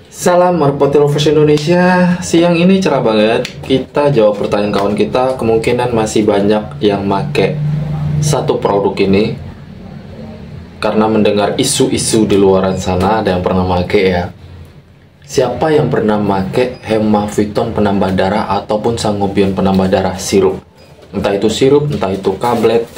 Salam Merpati Lovers Indonesia. Siang ini cerah banget. Kita jawab pertanyaan kawan kita. Kemungkinan masih banyak yang make satu produk ini karena mendengar isu-isu di luaran sana. Ada yang pernah make ya. Siapa yang pernah make Hemaviton penambah darah ataupun Sangobion penambah darah sirup? Entah itu sirup, entah itu kaplet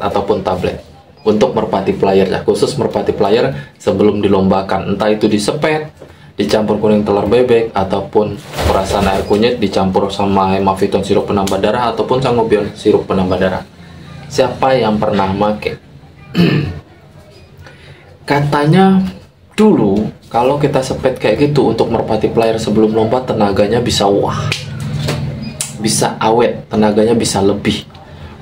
ataupun tablet. Untuk merpati player ya, khusus merpati player sebelum dilombakan, entah itu disepet, dicampur kuning telur bebek, ataupun perasan air kunyit dicampur sama Hemaviton sirup penambah darah ataupun Sangobion sirup penambah darah. Siapa yang pernah make? Katanya dulu kalau kita sepet kayak gitu untuk merpati player sebelum lomba, tenaganya bisa bisa awet, tenaganya bisa lebih.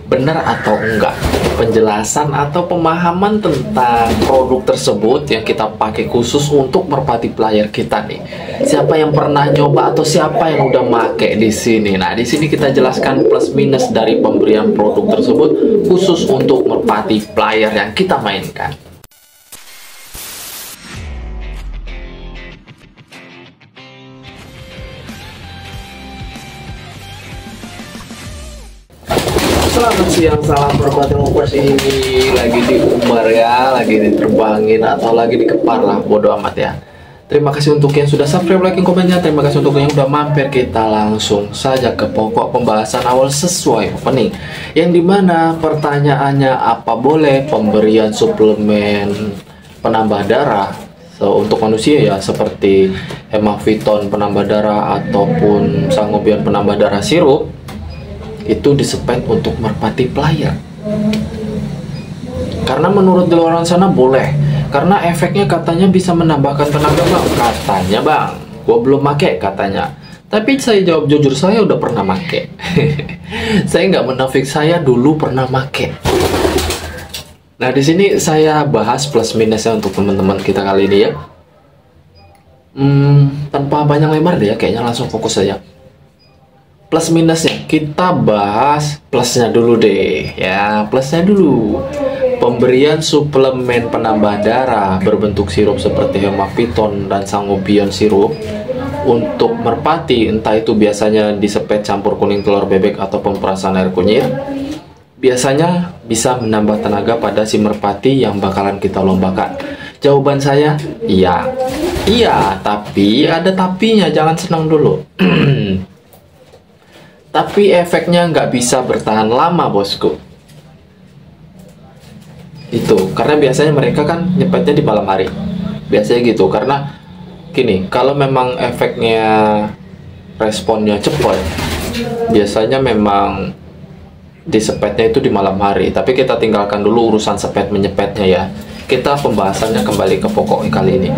Benar atau enggak? Penjelasan atau pemahaman tentang produk tersebut yang kita pakai khusus untuk merpati player kita nih. Siapa yang pernah nyoba atau siapa yang udah make di sini? Nah, di sini kita jelaskan plus minus dari pemberian produk tersebut khusus untuk merpati player yang kita mainkan. Selamat siang, salam Merpati Lovers. Ini lagi diumbar ya, lagi diterbangin atau lagi dikepar lah, bodo amat ya. Terima kasih untuk yang sudah subscribe, like, komennya. Terima kasih untuk yang sudah mampir. Kita langsung saja ke pokok pembahasan awal sesuai opening, yang dimana pertanyaannya apa boleh pemberian suplemen penambah darah untuk manusia ya, seperti Hemaviton penambah darah ataupun Sangobion penambah darah sirup itu disepet untuk merpati player. Karena menurut di luar sana boleh, karena efeknya katanya bisa menambahkan tenaga bang. Katanya bang, gua belum make katanya. Tapi saya jawab jujur, saya udah pernah make. Saya nggak menafik, saya dulu pernah make. Nah, di sini saya bahas plus minusnya untuk teman-teman kita kali ini ya. Tanpa banyak lebar deh ya, kayaknya langsung fokus saja. Plus minusnya kita bahas plusnya dulu deh ya, plusnya dulu. Pemberian suplemen penambah darah berbentuk sirup seperti Hemaviton dan Sangobion sirup untuk merpati, entah itu biasanya disepet campur kuning telur bebek ataupun perasan air kunyit, biasanya bisa menambah tenaga pada si merpati yang bakalan kita lombakan. Jawaban saya iya. Iya, tapi ada tapinya, jangan senang dulu. Tapi efeknya nggak bisa bertahan lama bosku. Itu karena biasanya mereka kan nyepetnya di malam hari. Biasanya gitu, karena gini, kalau memang efeknya responnya cepat, biasanya memang disepetnya itu di malam hari. Tapi kita tinggalkan dulu urusan sepet menyepetnya ya. Kita pembahasannya kembali ke pokok kali ini.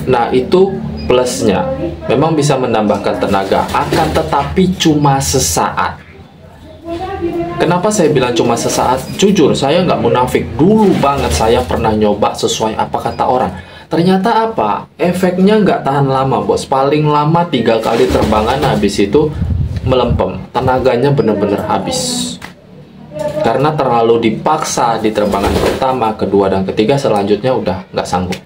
Nah, itu plusnya memang bisa menambahkan tenaga, akan tetapi cuma sesaat. Kenapa saya bilang cuma sesaat? Jujur, saya nggak munafik, dulu banget saya pernah nyoba sesuai apa kata orang. Ternyata apa? Efeknya nggak tahan lama bos, paling lama 3 kali terbangan, habis itu melempem, tenaganya bener-bener habis. Karena terlalu dipaksa di terbangan pertama, kedua, dan ketiga, selanjutnya udah nggak sanggup.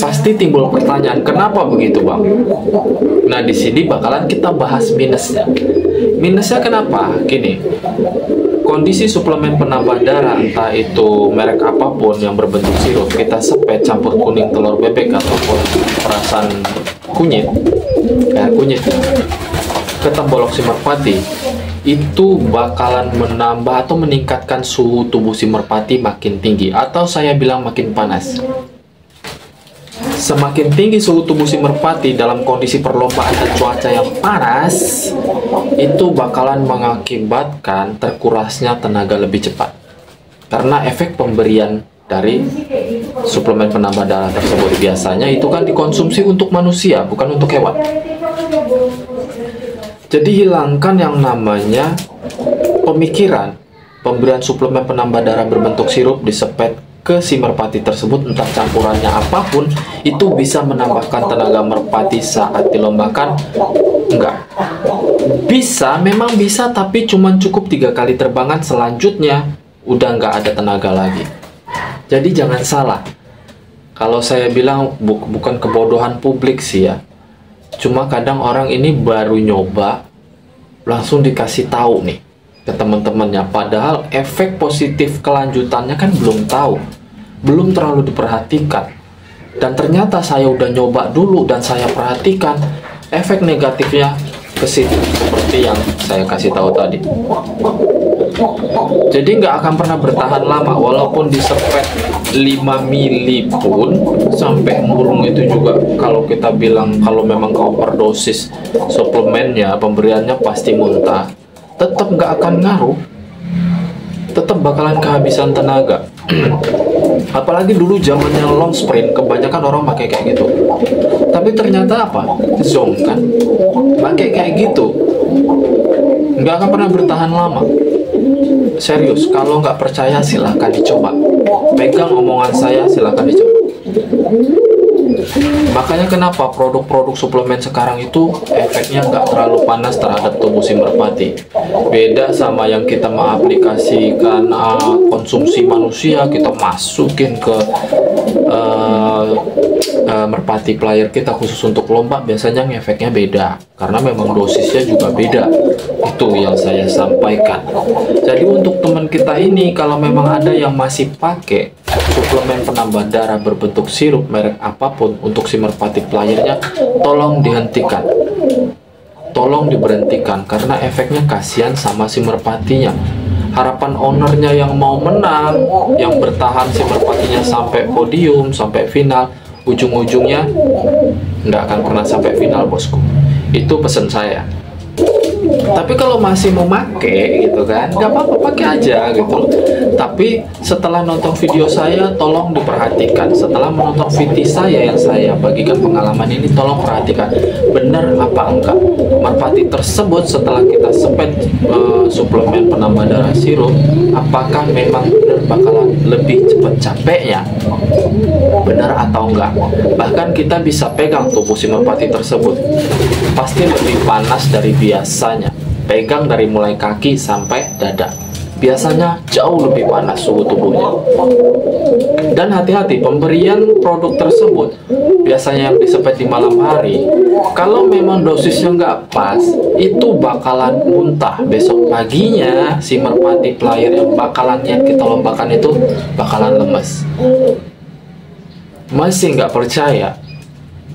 Pasti timbul pertanyaan, kenapa begitu bang? Nah, di sini bakalan kita bahas minusnya. Minusnya kenapa? Gini, kondisi suplemen penambah darah, entah itu merek apapun yang berbentuk sirup, kita sepet campur kuning telur bebek ataupun perasan kunyit, ke tembolok si merpati, itu bakalan menambah atau meningkatkan suhu tubuh si merpati makin tinggi, atau saya bilang makin panas. Semakin tinggi suhu tubuh si merpati dalam kondisi perlombaan dan cuaca yang panas, itu bakalan mengakibatkan terkurasnya tenaga lebih cepat. Karena efek pemberian dari suplemen penambah darah tersebut biasanya itu kan dikonsumsi untuk manusia, bukan untuk hewan. Jadi hilangkan yang namanya pemikiran pemberian suplemen penambah darah berbentuk sirup disepet ke si merpati tersebut, entah campurannya apapun, itu bisa menambahkan tenaga merpati saat dilombakan. Enggak. Bisa, memang bisa, tapi cuman cukup 3 kali terbangan, selanjutnya udah nggak ada tenaga lagi. Jadi jangan salah, Kalau saya bilang bukan kebodohan publik sih ya. Cuma kadang orang ini baru nyoba, langsung dikasih tahu nih ke teman-temannya. Padahal efek positif kelanjutannya kan belum tahu, belum terlalu diperhatikan. Dan ternyata saya udah nyoba dulu dan saya perhatikan efek negatifnya ke situ, seperti yang saya kasih tahu tadi. Jadi nggak akan pernah bertahan lama, walaupun disepet 5 mili pun sampai murung itu juga. Kalau kita bilang kalau memang overdosis suplemennya, pemberiannya pasti muntah, tetap nggak akan ngaruh, tetap bakalan kehabisan tenaga. Apalagi dulu zamannya long sprint, kebanyakan orang pakai kayak gitu. Tapi ternyata apa? Zong kan, pakai kayak gitu, nggak akan pernah bertahan lama. Serius, kalau nggak percaya silahkan dicoba. Pegang omongan saya, silahkan dicoba. Makanya kenapa produk-produk suplemen sekarang itu efeknya nggak terlalu panas terhadap tubuh si merpati. Beda sama yang kita mengaplikasikan konsumsi manusia, kita masukin ke merpati player kita khusus untuk lomba, biasanya efeknya beda. Karena memang dosisnya juga beda. Itu yang saya sampaikan. Jadi untuk teman kita ini, kalau memang ada yang masih pakai suplemen penambah darah berbentuk sirup merek apapun untuk si merpati playernya, tolong dihentikan, tolong diberhentikan, karena efeknya kasihan sama si merpatinya. Harapan ownernya yang mau menang, yang bertahan si merpatinya sampai podium, sampai final, ujung-ujungnya nggak akan pernah sampai final, bosku. Itu pesan saya. Tapi kalau masih mau make gitu kan, nggak apa-apa, pakai aja gitu. Tapi setelah nonton video saya, tolong diperhatikan. Setelah menonton video saya yang saya bagikan pengalaman ini, tolong perhatikan benar apa enggak merpati tersebut setelah kita sepet suplemen penambah darah sirup, apakah memang benar bakalan lebih cepat capeknya, benar atau enggak. Bahkan kita bisa pegang tubuh si merpati tersebut, pasti lebih panas dari biasanya. Pegang dari mulai kaki sampai dada, biasanya jauh lebih panas suhu tubuhnya. Dan hati-hati, pemberian produk tersebut biasanya yang disepet di malam hari, kalau memang dosisnya nggak pas, itu bakalan muntah. Besok paginya si merpati player yang bakalan yang kita lombakan itu bakalan lemes. Masih nggak percaya?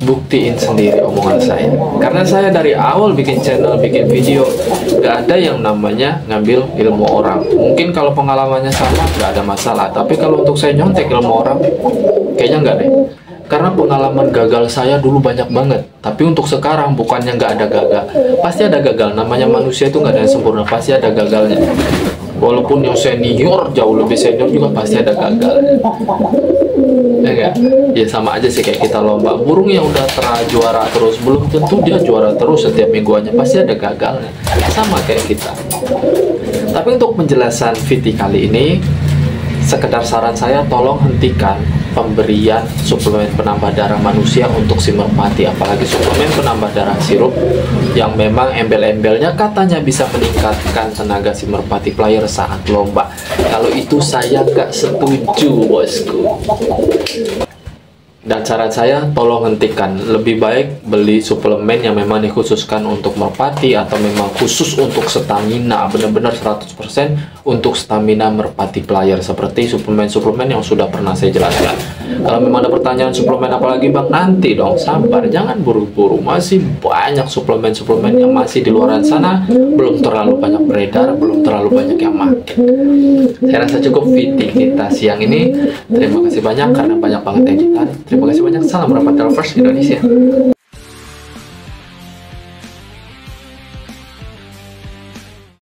Buktiin sendiri omongan saya. Karena saya dari awal bikin channel, bikin video, gak ada yang namanya ngambil ilmu orang. Mungkin kalau pengalamannya sama gak ada masalah, tapi kalau untuk saya nyontek ilmu orang, kayaknya nggak deh. Karena pengalaman gagal saya dulu banyak banget. Tapi untuk sekarang bukannya nggak ada gagal, pasti ada gagal. Namanya manusia itu nggak ada yang sempurna, pasti ada gagalnya. Walaupun yang senior, jauh lebih senior juga pasti ada gagalnya. Ya enggak? Ya sama aja sih kayak kita lomba. Burung yang udah juara terus, belum tentu dia juara terus setiap mingguannya, pasti ada gagalnya. Sama kayak kita. Tapi untuk penjelasan VT kali ini, sekedar saran saya, tolong hentikan pemberian suplemen penambah darah manusia untuk si merpati, apalagi suplemen penambah darah sirup yang memang embel-embelnya katanya bisa meningkatkan tenaga si merpati player saat lomba. Kalau itu saya gak setuju, bosku. Dan saran saya, tolong hentikan. Lebih baik beli suplemen yang memang dikhususkan untuk merpati, atau memang khusus untuk stamina, benar-benar 100% untuk stamina merpati player, seperti suplemen-suplemen yang sudah pernah saya jelaskan. Kalau memang ada pertanyaan suplemen apalagi bang, nanti dong, sabar, jangan buru-buru. Masih banyak suplemen-suplemen yang masih di luar sana, belum terlalu banyak beredar, belum terlalu banyak yang makin. Saya rasa cukup video kita siang ini. Terima kasih banyak karena banyak banget editan. Terima kasih banyak. Salam Merpati Lovers Indonesia.